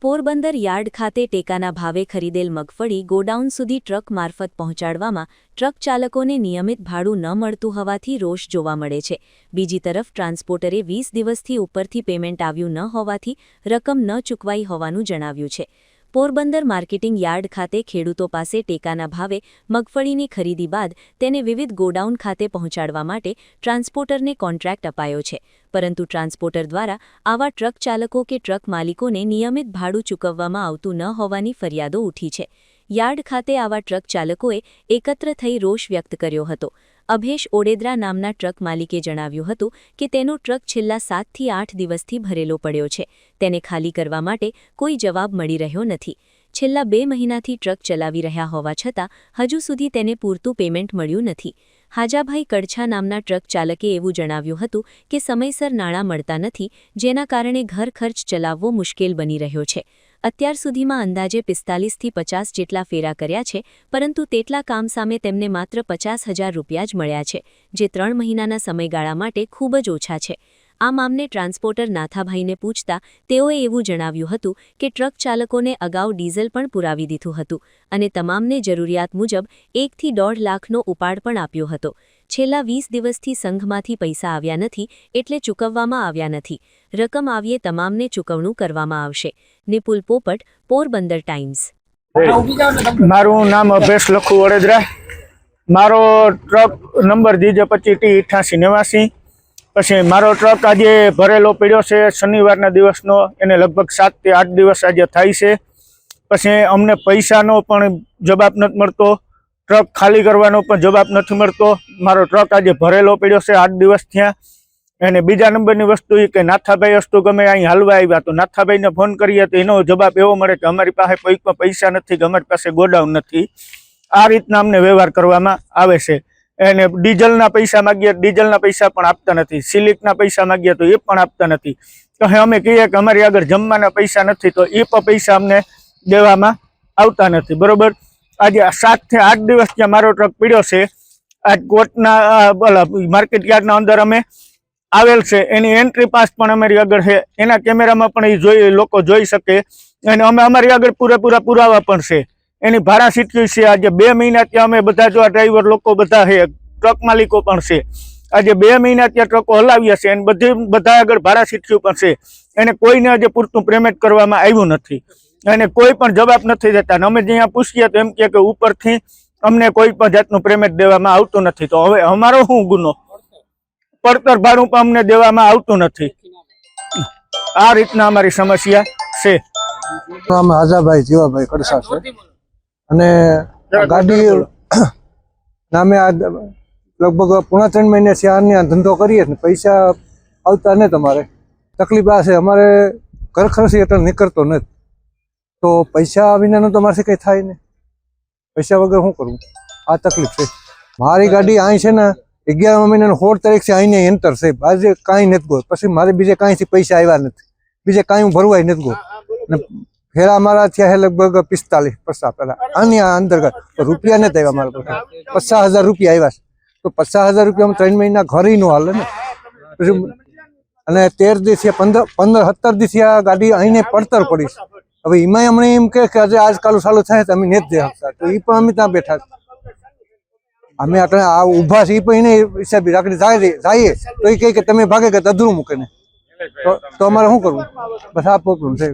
Porbandar yard ખાતે ટેકાના ભાવે ખરીદેલ મગફળી ગોડાઉન સુધી ટ્રક મારફત પહોંચાડવામાં ટ્રક ચાલકોને નિયમિત ભાડું ન મળતું હોવાથી રોષ જોવા મળે છે। બીજી તરફ ટ્રાન્સપોર્ટરે 20 દિવસથી ઉપરથી પેમેન્ટ આવ્યું ન હોવાથી રકમ ન ચૂકવાઈ હોવાનું જણાવ્યું છે। પોરબંદર માર્કેટિંગ યાર્ડ ખાતે ખેડૂતો પાસે ટેકાના ભાવે મગફળીની ખરીદી બાદ તેને વિવિધ ગોડાઉન ખાતે પહોંચાડવા માટે ટ્રાન્સપોર્ટરને કોન્ટ્રાક્ટ અપાયો છે, પરંતુ ટ્રાન્સપોર્ટર દ્વારા આવા ટ્રક ચાલકો કે ટ્રક માલિકોને નિયમિત ભાડું ચૂકવવામાં આવતું ન હોવાની ફરિયાદો ઉઠી છે। યાર્ડ ખાતે આવા ટ્રક ચાલકોએ એકત્ર થઈ રોષ વ્યક્ત કર્યો હતો। અભેશ ઓડેદરા નામના ટ્રક માલિકે જણાવ્યું હતું કે તેનો ટ્રક છેલ્લા 7 થી 8 દિવસથી ભરેલો પડ્યો છે, તેને ખાલી કરવા માટે કોઈ જવાબ મળી રહ્યો નથી। છેલ્લા 2 મહિનાથી ટ્રક ચલાવી રહ્યા હોવા છતાં હજુ સુધી તેને પૂરતું પેમેન્ટ મળ્યું નથી। હાજાભાઈ કડછા નામના ટ્રક ચાલકે એવું જણાવ્યું હતું કે સમયસર નાણાં મળતા નથી, જેના કારણે ઘર ખર્ચ ચલાવવો મુશ્કેલ બની રહ્યો છે। અત્યાર સુધીમાં અંદાજે 45 થી 50 જેટલા ફેરા કર્યા છે, પરંતુ તેટલા કામ સામે તેમને માત્ર 50,000 રૂપિયા જ મળ્યા છે, જે 3 મહિનાના સમયગાળા માટે ખૂબ જ ઓછા છે। આ મામલે ટ્રાન્સપોર્ટર નાથાભાઈને પૂછતા તેઓએ એવું જણાવ્યું હતું કે ટ્રક ચાલકોને અગાઉ ડીઝલ પણ પુરાવી દીધું હતું અને તમામને જરૂરિયાત મુજબ 1 થી 1.5 લાખનો ઉપાડ પણ આપ્યો હતો। છેલ્લા 20 દિવસથી સંઘમાંથી પૈસા આવ્યા નથી, એટલે ચૂકવવામાં આવ્યા નથી। રકમ આવીએ તમામને ચૂકવણું કરવામાં આવશે। નિપુલ પોપટ, પોરબંદર ટાઈમ્સ। મારું નામ અભેશ લખુ વડોદરા। મારો ટ્રક નંબર DJ25T8889। પછી મારો ટ્રક આજે ભરેલો પડ્યો છે શનિવારના દિવસનો, એને લગભગ 7 થી 8 દિવસ આજે થાય છે। પછી અમને પૈસાનો પણ જવાબ નથી મળતો, ટ્રક ખાલી કરવાનો પણ જવાબ નથી મળતો। મારો ટ્રક આજે ભરેલો પડ્યો છે 8 દિવસ થયા। અને બીજા નંબરની વસ્તુ એ કે નાથાભાઈ વસ્તુ ગમે અહીં હાલવા આવ્યા તો નાથાભાઈને ફોન કરીએ તો એનો જવાબ એવો મળે કે અમારી પાસે કોઈકમાં પૈસા નથી, કે અમારી પાસે ગોડાઉન નથી। આ રીતના અમને વ્યવહાર કરવામાં આવે છે। અને ડીઝલના પૈસા માગીએ, ડીઝલના પૈસા પણ આપતા નથી। સિલિકના પૈસા માગીએ તો એ પણ આપતા નથી। તો અમે કહીએ કે અમારી આગળ જમવાના પૈસા નથી, તો એ પણ પૈસા અમને દેવામાં આવતા નથી, બરોબર। આજે 7 થી 8 દિવસ ત્યાં મારો ટ્રક પડ્યો છે। આજ કોર્ટના માર્કેટ યાર્ડના અંદર અમે આવેલ છે, એની એન્ટ્રી પાસ પણ અમારી આગળ છે, એના કેમેરામાં પણ એ લોકો જોઈ શકે। અને અમે અમારી આગળ પૂરેપૂરા પુરાવા પણ છે। એની ભાડા સીટકી છે। આજે 2 મહિના ત્યાં અમે બધા જો ડ્રાઈવર લોકો બધા છે, ટ્રક માલિકો પણ છે। આજે 2 મહિના ત્યાં ટ્રકો હલાવ્યા છે અને બધા આગળ ભાડા સીટક્યું પણ છે। એને કોઈને આજે પૂરતું પેમેન્ટ કરવામાં આવ્યું નથી અને કોઈ પણ જવાબ નથી દેતા। અમે જ્યાં પૂછીએ તો એમ કે ઉપરથી અમને કોઈ પણ જાતનું પેમેન્ટ દેવામાં આવતું નથી। તો હવે અમારો શું ગુનો? પડતર ભાડું પણ અમને દેવામાં આવતું નથી। આ રીતના અમારી સમસ્યા છે। હાજાભાઈ જીવાભાઈ કડછા છે અને ગાડી નામે લગભગ 3.5 મહિનાથી આની ધંધો કરીએ ને પૈસા આવતા ને તમારે તકલીફ આ છે, અમારે ઘર ખર્ચ એટલે નીકળતો નથી, તો પૈસા વિનાનું તો અમારે કંઈ થાય ને, પૈસા વગર શું કરવું? આ તકલીફ છે। મારી ગાડી અહીં છે ને 11મા મહિનાની 16 તારીખથી અહીંને એન્ટર છે, આજે કાંઈ નથી ગયો, પછી મારે બીજે કાંઈથી પૈસા આવ્યા નથી, બીજે કાંઈ હું ભરવાય નથી ગયો ને ફેરા મારા થયા છે લગભગ 45-50 પહેલાં આની અંતર્ગત, તો રૂપિયા નથી આવ્યા મારા પાસે। 50,000 રૂપિયા આવ્યા છે, તો 50,000 રૂપિયામાં 3 મહિના ઘરે નો હાલે ને। પછી અને 13 દિવસે 15-17 દિવસે આ ગાડી અહીંને પડતર પડી છે। હવે એમાં અમને એમ કે આજે આજકાલ ચાલુ થાય તો અમે નથી જઈ શકતા, તો એ પણ અમે ત્યાં બેઠા અમે આ ઊભા છે, એ પણ એને હિસાબે રાખડી જઈએ તો એ કહે કે તમે ભાગે કે અધૂરું મૂકે ને, તો અમારે શું કરવું? બસ આ પ્રોબ્લેમ છે।